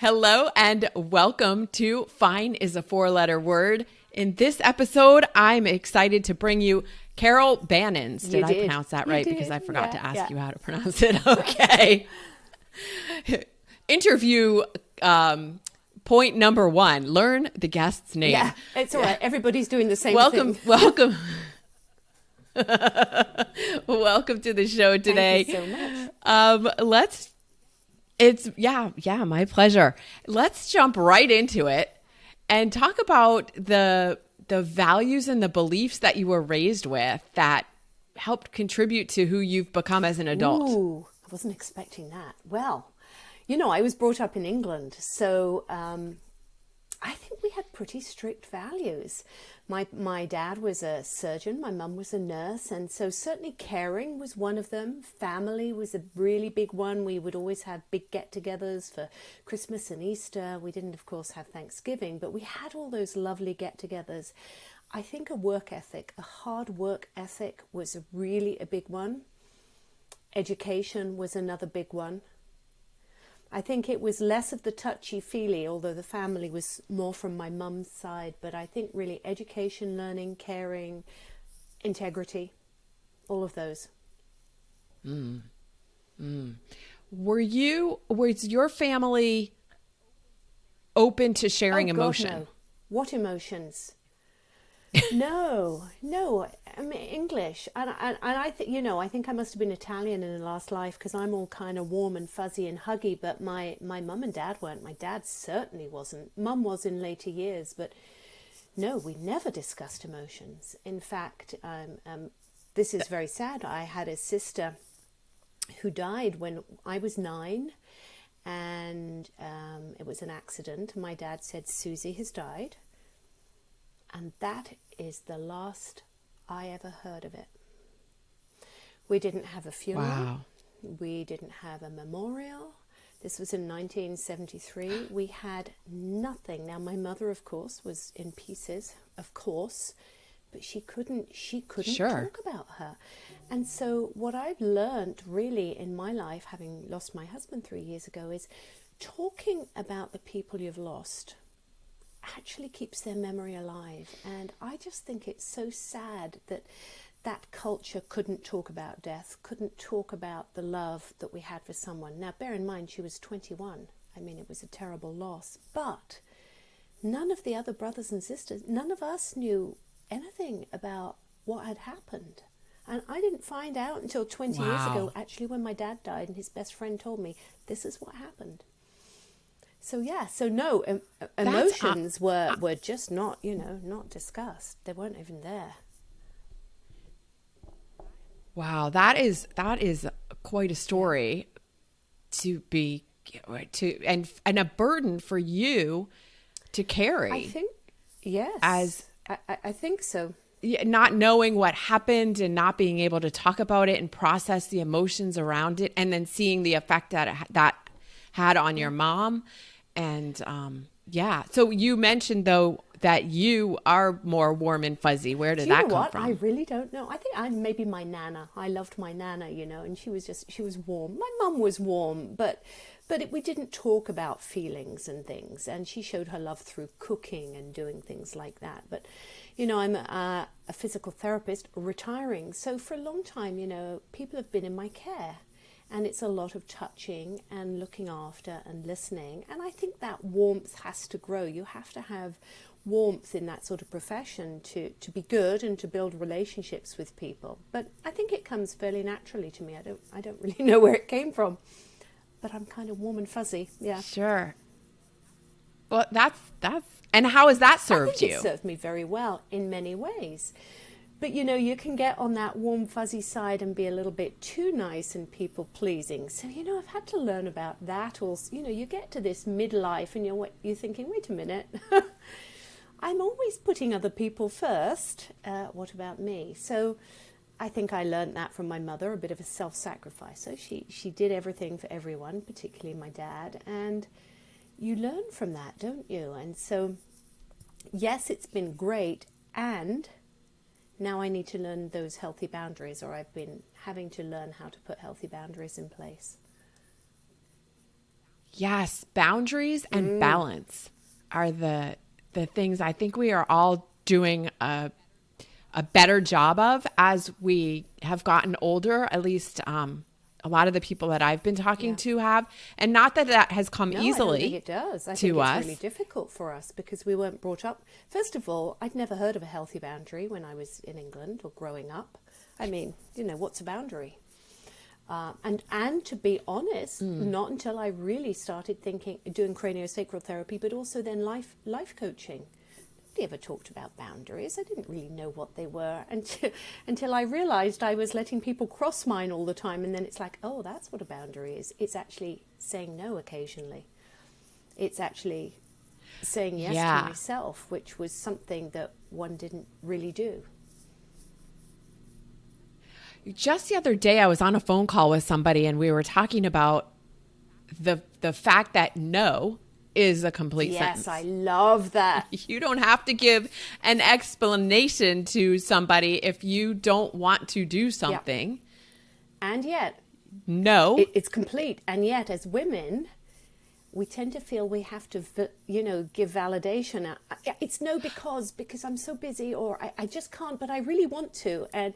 Hello and welcome to Fine is a Four-Letter Word. In this episode, I'm excited to bring you Carol Banens. Did I pronounce that right? Because I forgot to ask you how to pronounce it. Okay. Interview point number one, learn the guest's name. Yeah, it's all right. Everybody's doing the same thing. Welcome. Welcome to the show today. Thank you so much. My pleasure. Let's jump right into it and talk about the values and the beliefs that you were raised with that helped contribute to who you've become as an adult. Ooh, I wasn't expecting that. Well, I was brought up in England, so I think we had pretty strict values. My dad was a surgeon, my mum was a nurse, and so certainly caring was one of them. Family was a really big one. We would always have big get-togethers for Christmas and Easter. We didn't, of course, have Thanksgiving, but we had all those lovely get-togethers. I think a work ethic, a hard work ethic was really a big one. Education was another big one. I think it was less of the touchy-feely, although the family was more from my mum's side. But I think really education, learning, caring, integrity, all of those. Was your family open to sharing emotion? God, no. What emotions? No. I mean, English, and I think I think I must have been Italian in a last life because I'm all kind of warm and fuzzy and huggy. But my mum and dad weren't. My dad certainly wasn't. Mum was in later years, but no, we never discussed emotions. In fact, this is very sad. I had a sister who died when I was 9, and it was an accident. My dad said, "Susie has died." And that is the last I ever heard of it. We didn't have a funeral. Wow. We didn't have a memorial. This was in 1973. We had nothing. Now, my mother, of course, was in pieces, of course, but she couldn't talk about her. And so what I've learned really in my life, having lost my husband 3 years ago, is talking about the people you've lost actually keeps their memory alive. And I just think it's so sad that that culture couldn't talk about death, couldn't talk about the love that we had for someone. Now, bear in mind, she was 21. I mean, it was a terrible loss. But none of the other brothers and sisters, none of us knew anything about what had happened. And I didn't find out until 20 years ago, actually, when my dad died and his best friend told me, this is what happened. So emotions were just not discussed. They weren't even there. Wow, that is quite a story and a burden for you to carry. I think yes. I think so. Not knowing what happened and not being able to talk about it and process the emotions around it, and then seeing the effect that had on your mom. And so you mentioned though that you are more warm and fuzzy. Where did that come from? I really don't know. I think maybe my nana. I loved my nana, and she was warm. My mum was warm, but we didn't talk about feelings and things. And she showed her love through cooking and doing things like that. But I'm a physical therapist, retiring. So for a long time, people have been in my care. And it's a lot of touching and looking after and listening. And I think that warmth has to grow. You have to have warmth in that sort of profession to be good and to build relationships with people. But I think it comes fairly naturally to me. I don't really know where it came from. But I'm kind of warm and fuzzy, yeah. Sure. Well, that's and how has that served you? It served me very well in many ways. But, you can get on that warm, fuzzy side and be a little bit too nice and people-pleasing. So, I've had to learn about that. Also, you get to this midlife and you're thinking, wait a minute, I'm always putting other people first. What about me? So I think I learned that from my mother, a bit of a self-sacrifice. So she did everything for everyone, particularly my dad. And you learn from that, don't you? And so, yes, it's been great. And now I need to learn those healthy boundaries, or I've been having to learn how to put healthy boundaries in place. Yes, boundaries and balance are the things I think we are all doing a better job of as we have gotten older. At least a lot of the people that I've been talking to have, and not that that has come No, easily. I don't think it does. I to think it's us. really difficult for us because we weren't brought up. First of all, I'd never heard of a healthy boundary when I was in England or growing up. I mean, what's a boundary? And to be honest, not until I really started doing craniosacral therapy, but also then life coaching. Nobody ever talked about boundaries. I didn't really know what they were until I realized I was letting people cross mine all the time. And then it's like, oh, that's what a boundary is. It's actually saying no occasionally. It's actually saying yes to myself, which was something that one didn't really do. Just the other day, I was on a phone call with somebody and we were talking about the fact that no is a complete sentence. Yes, I love that. You don't have to give an explanation to somebody if you don't want to do something. And yet, no. It's complete. And yet, as women, we tend to feel we have to, give validation. It's no because I'm so busy, or I just can't, but I really want to. And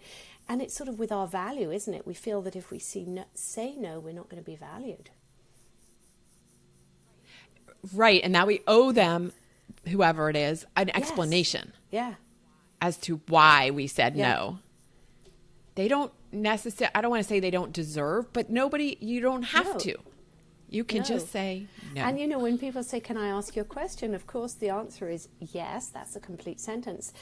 it's sort of with our value, isn't it? We feel that if we say no, we're not going to be valued. Right. And that we owe them, whoever it is, an explanation. Yeah. As to why we said no. They don't necessarily, I don't want to say they don't deserve, but you don't have to. You can just say no. And when people say, can I ask you a question? Of course, the answer is yes. That's a complete sentence.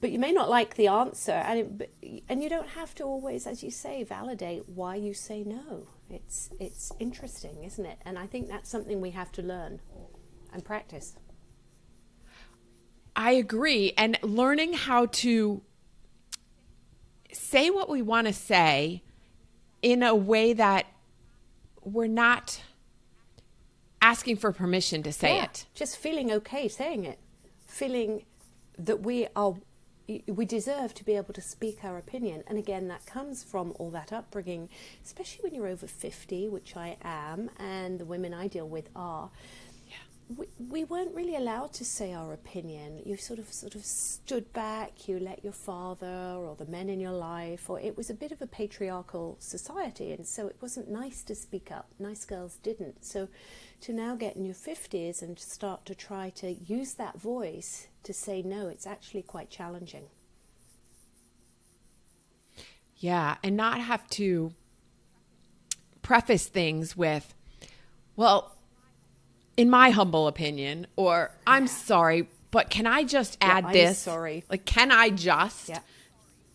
But you may not like the answer. And you don't have to always, as you say, validate why you say no. It's interesting, isn't it? And I think that's something we have to learn and practice. I agree. And learning how to say what we want to say in a way that we're not asking for permission to say it. Just feeling okay saying it. Feeling that we deserve to be able to speak our opinion. And again, that comes from all that upbringing, especially when you're over 50, which I am, and the women I deal with are. We weren't really allowed to say our opinion. You sort of stood back, you let your father or the men in your life, or it was a bit of a patriarchal society, and so it wasn't nice to speak up. Nice girls didn't. So to now get in your 50s and start to try to use that voice to say no, it's actually quite challenging. Yeah, and not have to preface things with, well, in my humble opinion, or I'm sorry, but can I just add this? I'm sorry. Like, can I just?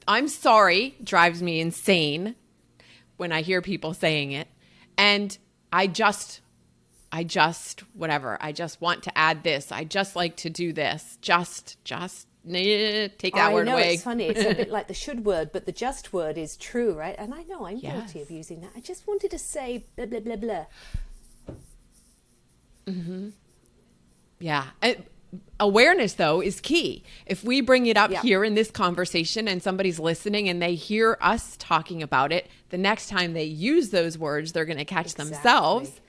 I'm sorry drives me insane when I hear people saying it. And I just whatever. I just want to add this. I just like to do this. Just take that word away. I know, it's funny. It's a bit like the should word, but the just word is true, right? And I know I'm guilty of using that. I just wanted to say blah, blah, blah, blah. Mm-hmm. Yeah. Awareness, though, is key. If we bring it up here in this conversation and somebody's listening and they hear us talking about it, the next time they use those words, they're going to catch themselves.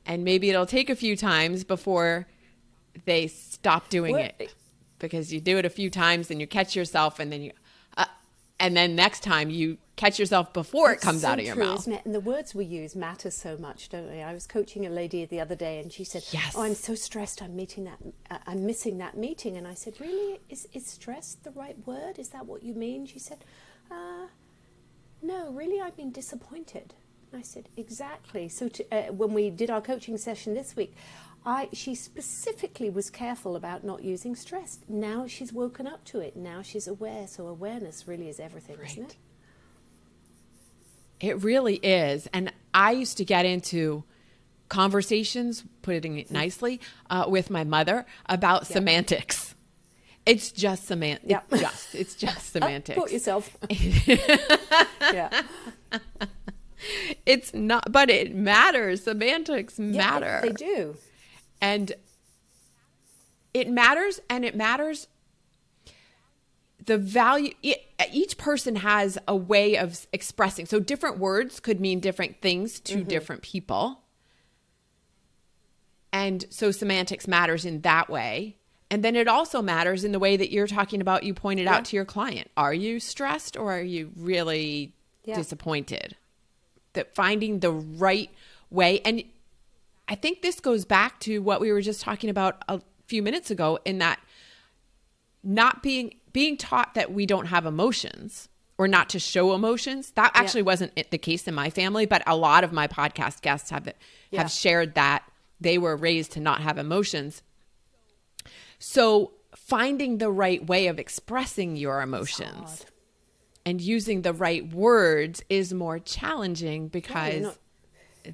And maybe it'll take a few times before they stop doing it. Because you do it a few times and you catch yourself, and then next time you catch yourself before it comes out of your mouth. Isn't it? And the words we use matter so much, don't they? I was coaching a lady the other day, and she said, "Oh, I'm so stressed. I'm missing that meeting." And I said, "Really? Is stress the right word? Is that what you mean?" She said, "No, really. I mean disappointed." And I said, "Exactly." So when we did our coaching session this week, she specifically was careful about not using stress. Now she's woken up to it. Now she's aware. So awareness really is everything, isn't it? It really is. And I used to get into conversations, putting it nicely, with my mother about semantics. It's just semantics. It's just semantics. Put yourself. It's not, but it matters. Semantics matter. They do. And it matters, the value, each person has a way of expressing. So different words could mean different things to different people. And so semantics matters in that way. And then it also matters in the way that you're talking about, you pointed out to your client. Are you stressed or are you really disappointed? That finding the right way. And I think this goes back to what we were just talking about a few minutes ago, in that not being taught that we don't have emotions or not to show emotions. That actually wasn't the case in my family, but a lot of my podcast guests have shared that they were raised to not have emotions. So finding the right way of expressing your emotions and using the right words is more challenging because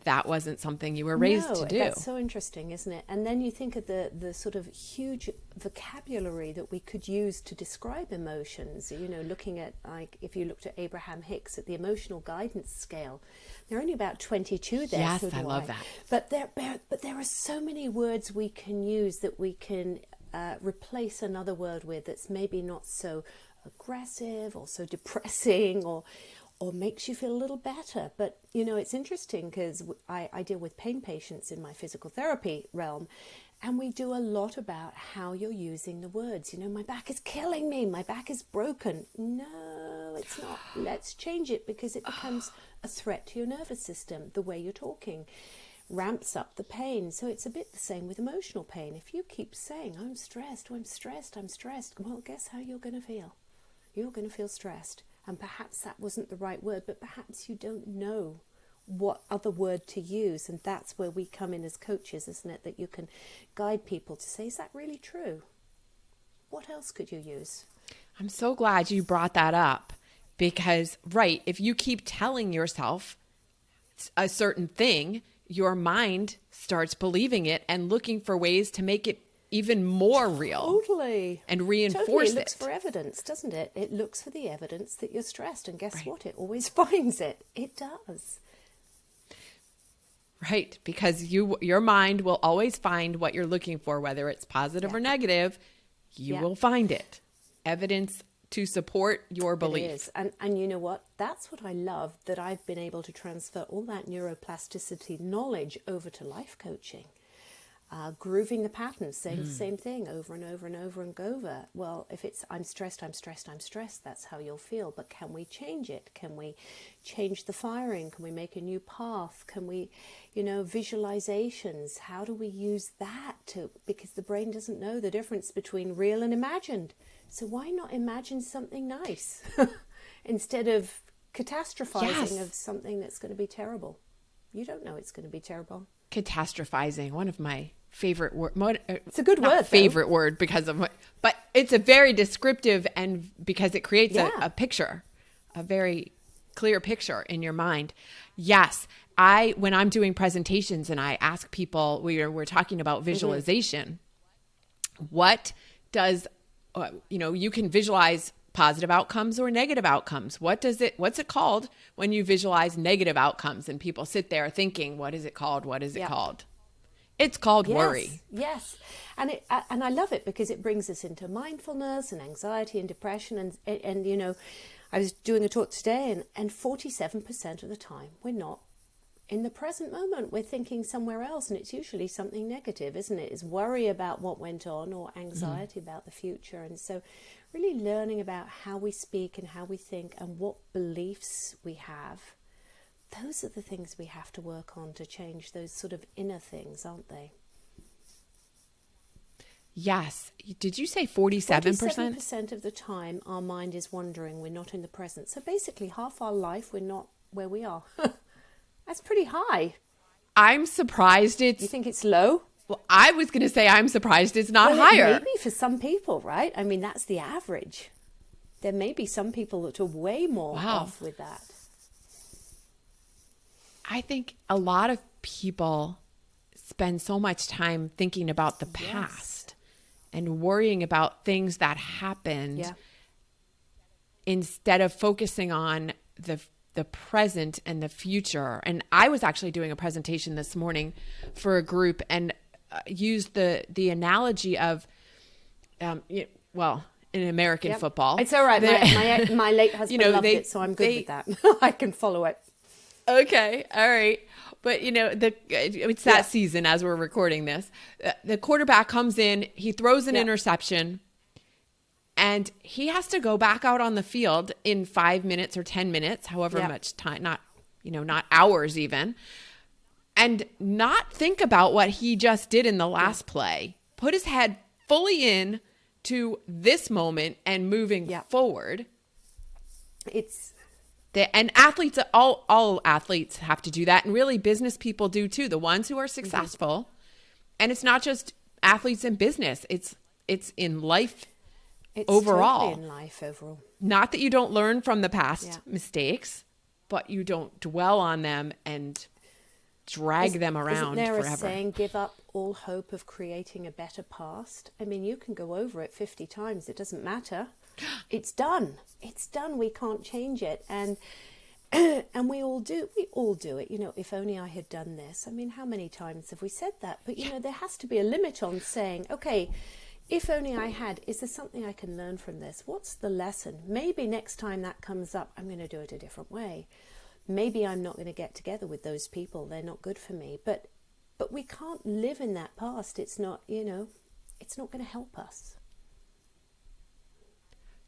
that wasn't something you were raised to do. That's so interesting, isn't it? And then you think of the sort of huge vocabulary that we could use to describe emotions. You know, looking at, like, if you looked at Abraham Hicks at the emotional guidance scale, there are only about 22 there. Yes, I love that. But there are so many words we can use that we can replace another word with that's maybe not so aggressive or so depressing or makes you feel a little better. But, you know, it's interesting because I deal with pain patients in my physical therapy realm, and we do a lot about how you're using the words. You know, my back is killing me, my back is broken. No, it's not. Let's change it, because it becomes a threat to your nervous system. The way you're talking ramps up the pain. So it's a bit the same with emotional pain. If you keep saying, I'm stressed, I'm stressed, I'm stressed, well, guess how you're going to feel? You're going to feel stressed. And perhaps that wasn't the right word, but perhaps you don't know what other word to use. And that's where we come in as coaches, isn't it? That you can guide people to say, is that really true? What else could you use? I'm so glad you brought that up, because, if you keep telling yourself a certain thing, your mind starts believing it and looking for ways to make it even more real. Totally. And reinforce totally. It it. looks for evidence, doesn't it? It looks for the evidence that you're stressed. And guess what? It always finds it. It does. Right. Because your mind will always find what you're looking for, whether it's positive or negative, you will find it. Evidence to support your belief. It is. And you know what? That's what I love, that I've been able to transfer all that neuroplasticity knowledge over to life coaching. Grooving the patterns, saying the same thing over and over and over and over. Well, if it's I'm stressed, I'm stressed, I'm stressed, that's how you'll feel. But can we change it? Can we change the firing? Can we make a new path? Can we, visualizations? How do we use that because the brain doesn't know the difference between real and imagined. So why not imagine something nice instead of catastrophizing of something that's going to be terrible? You don't know it's going to be terrible. Catastrophizing, one of my favorite word. It's a good word. Favorite word because of but it's a very descriptive, and because it creates a picture, a very clear picture in your mind. Yes, when I'm doing presentations and I ask people, we're talking about visualization. What does you can visualize positive outcomes or negative outcomes. What's it called when you visualize negative outcomes and people sit there thinking, what is it called? What is it called? It's called worry. Yes. And I love it because it brings us into mindfulness and anxiety and depression. And I was doing a talk today and 47% of the time we're not in the present moment. We're thinking somewhere else, and it's usually something negative, isn't it? It's worry about what went on or anxiety about the future. And so really learning about how we speak and how we think and what beliefs we have, those are the things we have to work on to change those sort of inner things, aren't they? Yes. Did you say 47%? 47% of the time our mind is wandering. We're not in the present. So basically half our life we're not where we are. That's pretty high. I'm surprised You think it's low? Well, I was going to say I'm surprised it's not higher. Maybe for some people, right? I mean, that's the average. There may be some people that are way more off with that. I think a lot of people spend so much time thinking about the past and worrying about things that happened instead of focusing on the present and the future. And I was actually doing a presentation this morning for a group and used the analogy of, in American football. It's all right. My late husband loved it, so I'm good with that. I can follow it. Okay, all right. But it's that Yeah. season as we're recording this. The quarterback comes in, he throws an Yeah. interception, and he has to go back out on the field in 5 minutes or 10 minutes, however Yeah. much time, not hours even, and not think about what he just did in the Yeah. last play. Put his head fully in to this moment and moving Yeah. forward. It's And athletes, all athletes have to do that. And really business people do too. The ones who are successful. And it's not just athletes in business. It's in life totally overall. in life overall. Not that you don't learn from the past Yeah. mistakes, but you don't dwell on them and drag them Isn't around there a forever. saying, give up all hope of creating a better past? I mean, you can go over it 50 times. It doesn't matter. It's done. It's done. We can't change it. And and we all do it. If only I had done this. I mean, how many times have we said that? But, there has to be a limit on saying, okay, if only I had, is there something I can learn from this? What's the lesson? Maybe next time that comes up, I'm going to do it a different way. Maybe I'm not going to get together with those people. They're not good for me. But we can't live in that past. It's not, it's not going to help us.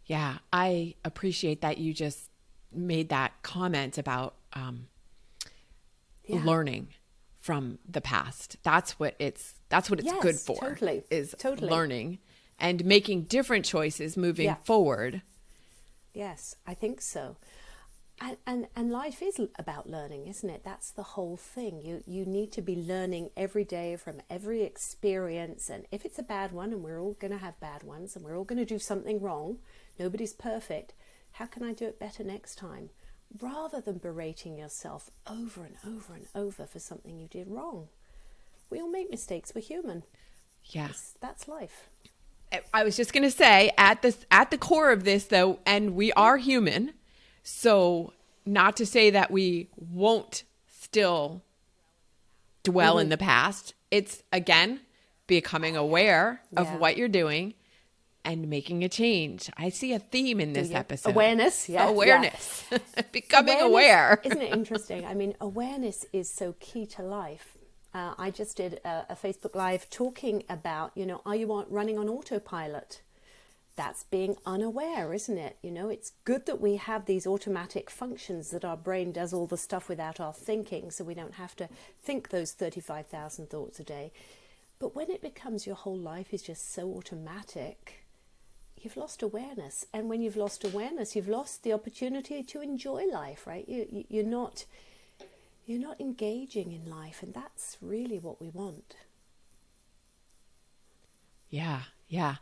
Yeah, I appreciate that you just made that comment about learning from the past. That's what it's Yes, good for. totally, Is totally. learning and making different choices moving forward. Yes, I think so. And life is about learning, isn't it? That's the whole thing. You need to be learning every day from every experience. And if it's a bad one, and we're all going to have bad ones, and we're all going to do something wrong, nobody's perfect. How can I do it better next time? Rather than berating yourself over and over and over for something you did wrong. We all make mistakes. We're human. Yeah. That's life. I was just going to say at the core of this though, and we are human. So not to say that we won't still dwell in the past. It's again, becoming aware of what you're doing and making a change. I see a theme in this episode. Awareness. Yeah. Awareness. Becoming aware. Isn't it interesting? I mean, awareness is so key to life. I just did a Facebook Live talking about, are you running on autopilot? That's being unaware, isn't it? It's good that we have these automatic functions that our brain does all the stuff without our thinking, so we don't have to think those 35,000 thoughts a day. But when it becomes your whole life is just so automatic, you've lost awareness. And when you've lost awareness, you've lost the opportunity to enjoy life, right? You're not engaging in life, and that's really what we want. Yeah, yeah.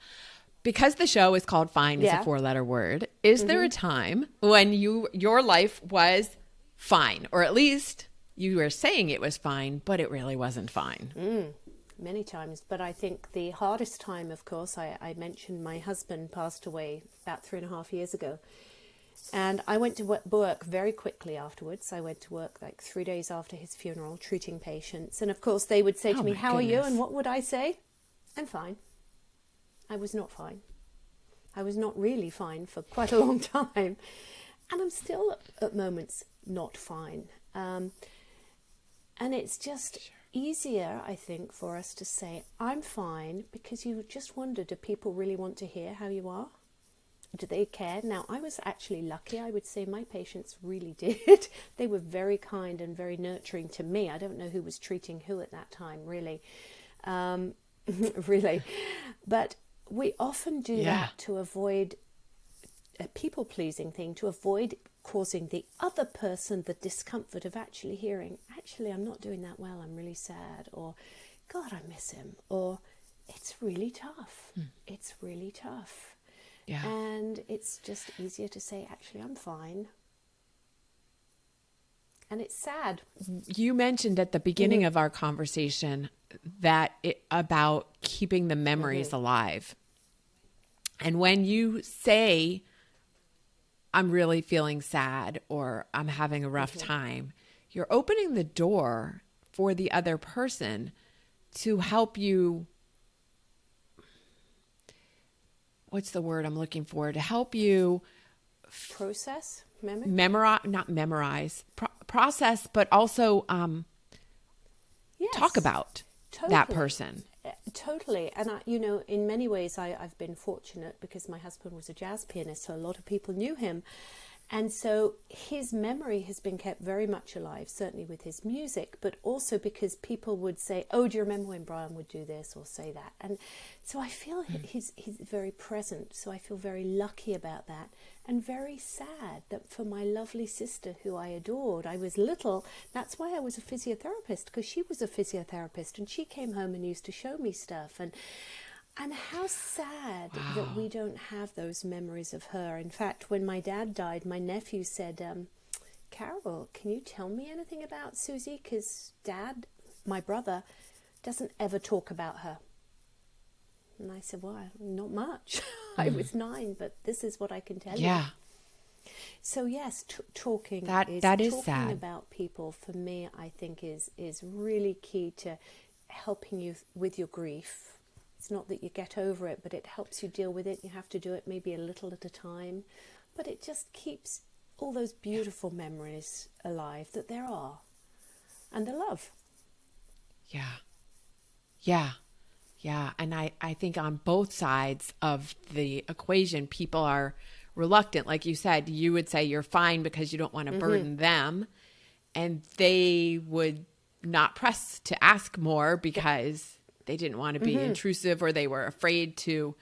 Because the show is called Fine is a 4-letter word, is there a time when your life was fine? Or at least you were saying it was fine, but it really wasn't fine? Many times. But I think the hardest time, of course, I mentioned my husband passed away about 3.5 years ago. And I went to work very quickly afterwards. I went to work like 3 days after his funeral, treating patients. And of course, they would say to me, how are you? And what would I say? I'm fine. I was not fine. I was not really fine for quite a long time. And I'm still at moments not fine. And it's just easier, I think, for us to say, I'm fine, because you just wonder, do people really want to hear how you are? Do they care? Now, I was actually lucky. I would say my patients really did. They were very kind and very nurturing to me. I don't know who was treating who at that time, really. Really. But we often do that to avoid a people-pleasing thing, to avoid causing the other person the discomfort of actually hearing, actually, I'm not doing that well, I'm really sad, or God, I miss him, or it's really tough. It's really tough. Yeah. And it's just easier to say, actually, I'm fine. And it's sad. You mentioned at the beginning of our conversation that about keeping the memories alive. And when you say, I'm really feeling sad or I'm having a rough time, you're opening the door for the other person to help you. What's the word I'm looking for? To help you Process? process, but also Yes, talk about that totally. person. Totally. And in many ways, I've been fortunate because my husband was a jazz pianist, so a lot of people knew him. And so his memory has been kept very much alive, certainly with his music, but also because people would say, oh, do you remember when Brian would do this or say that? And so I feel he's very present. So I feel very lucky about that, and very sad that for my lovely sister who I adored, I was little. That's why I was a physiotherapist, because she was a physiotherapist and she came home and used to show me stuff. And how sad that we don't have those memories of her. In fact, when my dad died, my nephew said, Carol, can you tell me anything about Susie? Because Dad, my brother, doesn't ever talk about her. And I said, well, not much. I was 9, but this is what I can tell you. Yeah. So yes, talking That is talking sad. about people, for me, I think is really key to helping you with your grief. It's not that you get over it, but it helps you deal with it. You have to do it maybe a little at a time, but it just keeps all those beautiful memories alive that there are, and the love. Yeah. Yeah. Yeah. And I think on both sides of the equation, people are reluctant. Like you said, you would say you're fine because you don't want to burden them. And they would not press to ask more because they didn't want to be intrusive, or they were afraid to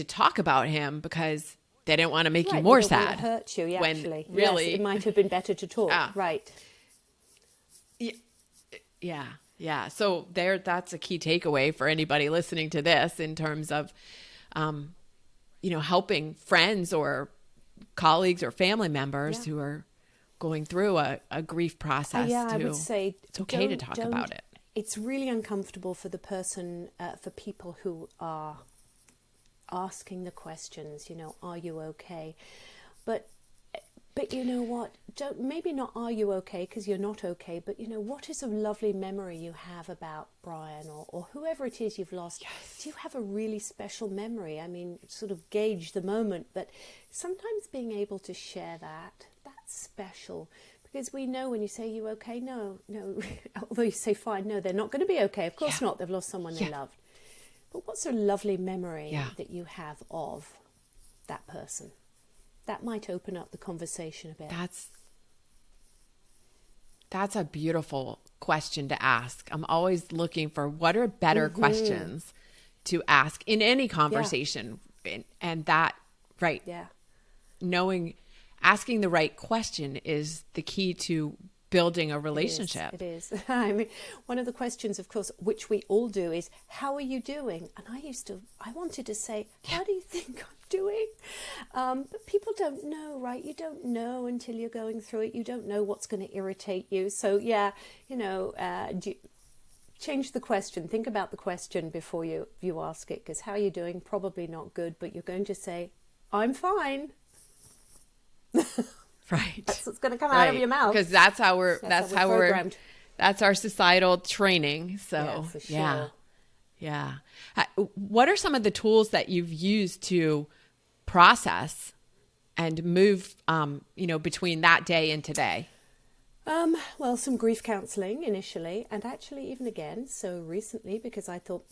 talk about him because they didn't want to make you more They don't want sad. to hurt you, When actually. really, Yes, it might have been better to talk. Right. Yeah. Yeah. So that's a key takeaway for anybody listening to this in terms of, helping friends or colleagues or family members who are going through a grief process. I would say it's okay to talk about it. It's really uncomfortable for the person, for people who are asking the questions, are you okay? But you know what? Maybe not are you okay, because you're not okay, but what is a lovely memory you have about Brian or whoever it is you've lost? Yes. Do you have a really special memory? I mean, sort of gauge the moment, but sometimes being able to share that's special. Because we know when you say, you okay? No. Although you say fine, no, they're not going to be okay. Of course not. They've lost someone they loved. But what's a lovely memory that you have of that person? That might open up the conversation a bit. That's a beautiful question to ask. I'm always looking for what are better questions to ask in any conversation. And that, right. Yeah. Asking the right question is the key to building a relationship. It is. I mean, one of the questions, of course, which we all do is, how are you doing? And I wanted to say, how do you think I'm doing? But people don't know, right? You don't know until you're going through it. You don't know what's going to irritate you. So change the question. Think about the question before you ask it, because how are you doing? Probably not good, but you're going to say, I'm fine. Right. That's what's going to come out of your mouth. Because that's how we're programmed. That's our societal training. So yeah, for sure. Yeah. What are some of the tools that you've used to process and move, between that day and today? Well, some grief counselling initially, and actually even again, so recently, because I thought,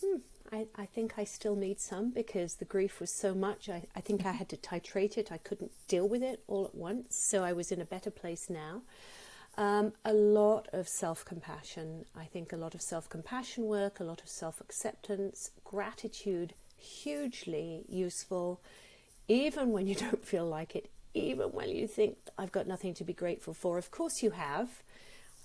I think I still need some, because the grief was so much. I think I had to titrate it. I couldn't deal with it all at once. So I was in a better place now. A lot of self-compassion. I think a lot of self-compassion work, a lot of self-acceptance, gratitude, hugely useful, even when you don't feel like it, even when you think, I've got nothing to be grateful for. Of course you have.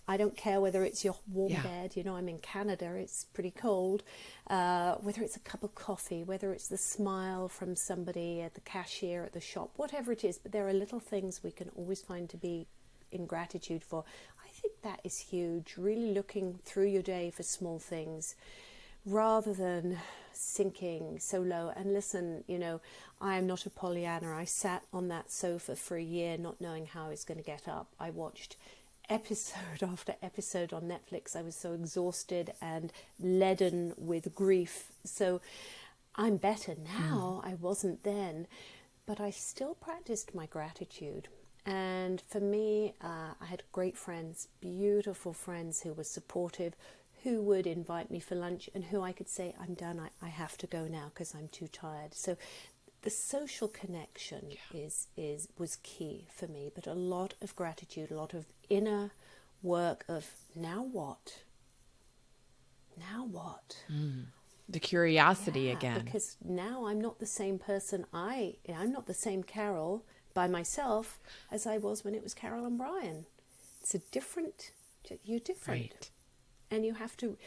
I don't care whether it's your warm bed, I'm in Canada, it's pretty cold, whether it's a cup of coffee, whether it's the smile from somebody at the cashier at the shop, whatever it is. But there are little things we can always find to be in gratitude for. I think that is huge, really looking through your day for small things rather than sinking so low. And listen, I am not a Pollyanna. I sat on that sofa for a year not knowing how I was going to get up. I watched episode after episode on Netflix. I was so exhausted and leaden with grief. So I'm better now. I wasn't then, but I still practiced my gratitude. And for me, I had great friends, beautiful friends who were supportive, who would invite me for lunch and who I could say, I'm done, I have to go now because I'm too tired. So the social connection was key for me, but a lot of gratitude, a lot of inner work of now what? Now what? The curiosity again. Because now I'm not the same person. I'm not the same Carol by myself as I was when it was Carol and Brian. It's a different. You're different, Right. and you have to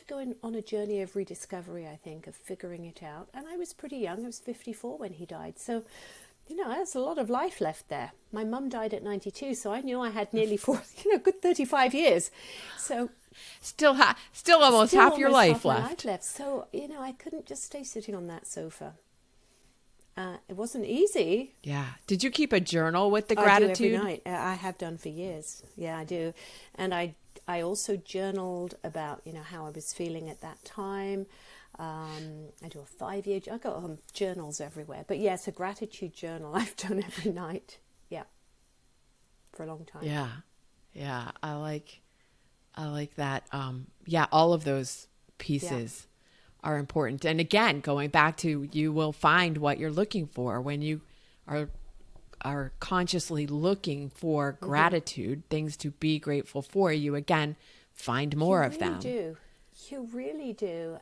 go on a journey of rediscovery. I think of figuring it out. And I was pretty young. I was 54 when he died. So, there's a lot of life left there. My mum died at 92, so I knew I had nearly good 35 years. So. Still almost half your life left. So, I couldn't just stay sitting on that sofa. It wasn't easy. Yeah. Did you keep a journal with the gratitude? I do every night. I have done for years. Yeah, I do. And I also journaled about, how I was feeling at that time. I do a 5-year, I got journals everywhere. But yes, a gratitude journal I've done every night. Yeah. For a long time. Yeah. Yeah. I like that. All of those pieces are important. And again, going back to, you will find what you're looking for when you are consciously looking for gratitude, things to be grateful for. You again find more of them. You really do.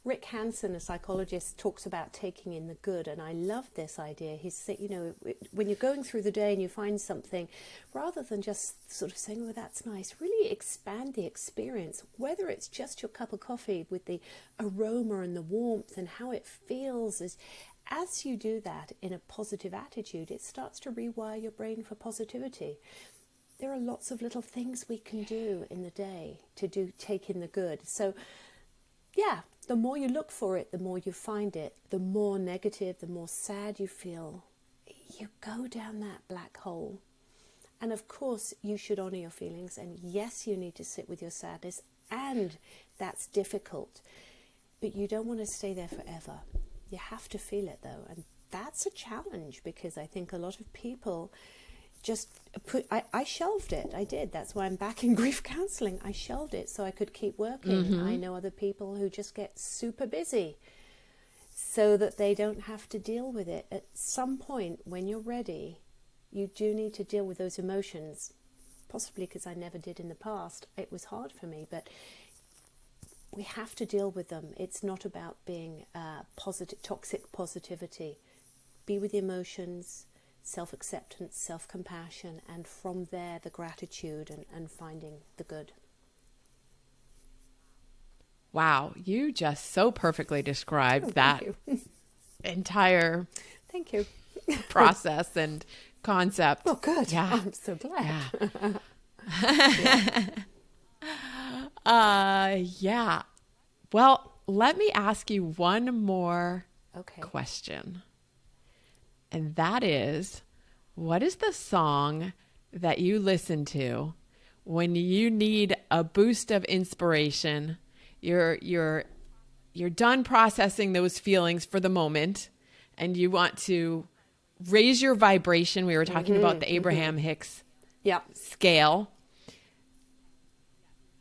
Rick Hansen, a psychologist, talks about taking in the good, and I love this idea. He said, when you're going through the day and you find something, rather than just sort of saying, "Oh, that's nice," really expand the experience. Whether it's just your cup of coffee with the aroma and the warmth and how it feels, as you do that in a positive attitude, it starts to rewire your brain for positivity. There are lots of little things we can do in the day to take in the good. So, the more you look for it, the more you find it. The more negative, the more sad you feel, you go down that black hole. And of course, you should honor your feelings. And yes, you need to sit with your sadness. And that's difficult. But you don't want to stay there forever. You have to feel it, though. And that's a challenge, because I think a lot of people I shelved it. I did. That's why I'm back in grief counseling. I shelved it so I could keep working. I know other people who just get super busy so that they don't have to deal with it. At some point, when you're ready, you do need to deal with those emotions, possibly because I never did in the past. It was hard for me, but we have to deal with them. It's not about being toxic positivity. Be with the emotions, self-acceptance, self-compassion, and from there the gratitude and finding the good. Wow, you just so perfectly described that entire Thank you. process and concept. Oh, good. Yeah. I'm so glad. Yeah. Well, let me ask you one more question. And that is, what is the song that you listen to when you need a boost of inspiration? You're done processing those feelings for the moment, and you want to raise your vibration. We were talking about the Abraham Hicks scale.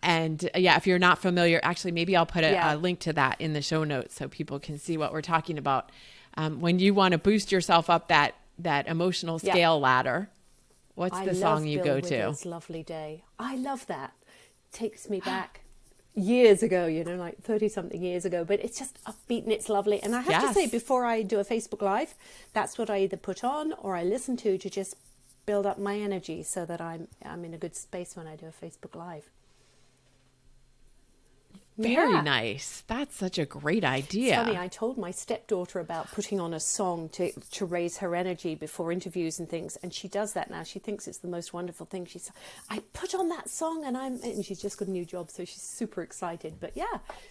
And if you're not familiar, actually, maybe I'll put a link to that in the show notes so people can see what we're talking about. When you want to boost yourself up that emotional scale ladder, what's the song you go to? It's Lovely Day. I love that. Takes me back years ago, like 30-something years ago, but it's just upbeat and it's lovely. And I have to say, before I do a Facebook Live, that's what I either put on or I listen to just build up my energy so that I'm in a good space when I do a Facebook Live. Very nice. That's such a great idea. It's funny, I told my stepdaughter about putting on a song to raise her energy before interviews and things, and she does that now. She thinks it's the most wonderful thing. I put on that song and she's just got a new job, so she's super excited. But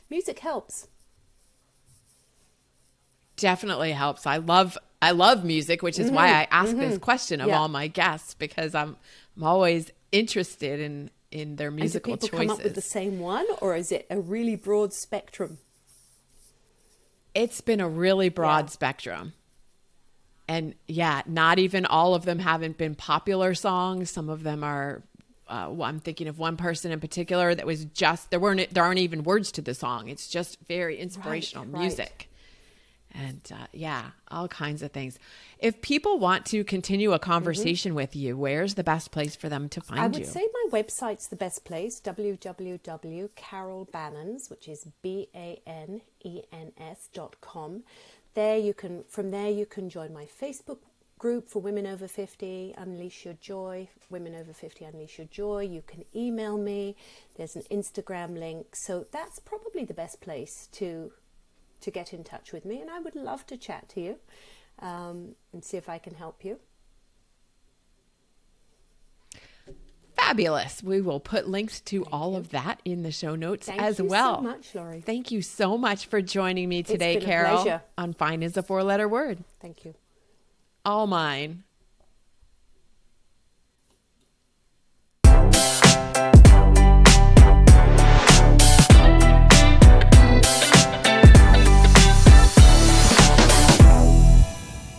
music helps. Definitely helps. I love music, which is why I ask this question of all my guests, because I'm always interested in their musical choices. And do people come up with the same one, or is it a really broad spectrum? It's been a really broad spectrum. And yeah, not even all of them haven't been popular songs. Some of them are, I'm thinking of one person in particular that was just, there aren't even words to the song. It's just very inspirational music. And yeah, all kinds of things. If people want to continue a conversation with you, where's the best place for them to find you? I would say my website's the best place, www.carolbanens, which is BANENS.com. From there you can join my Facebook group for Women Over 50, Unleash Your Joy, Women Over 50, Unleash Your Joy. You can email me. There's an Instagram link. So that's probably the best place to get in touch with me, and I would love to chat to you and see if I can help you. Fabulous. We will put links to all of that in the show notes as well. Thank you so much, Laurie. Thank you so much for joining me today, It's been Carol. a pleasure. On Fine is a Four-Letter Word. Thank you. All mine.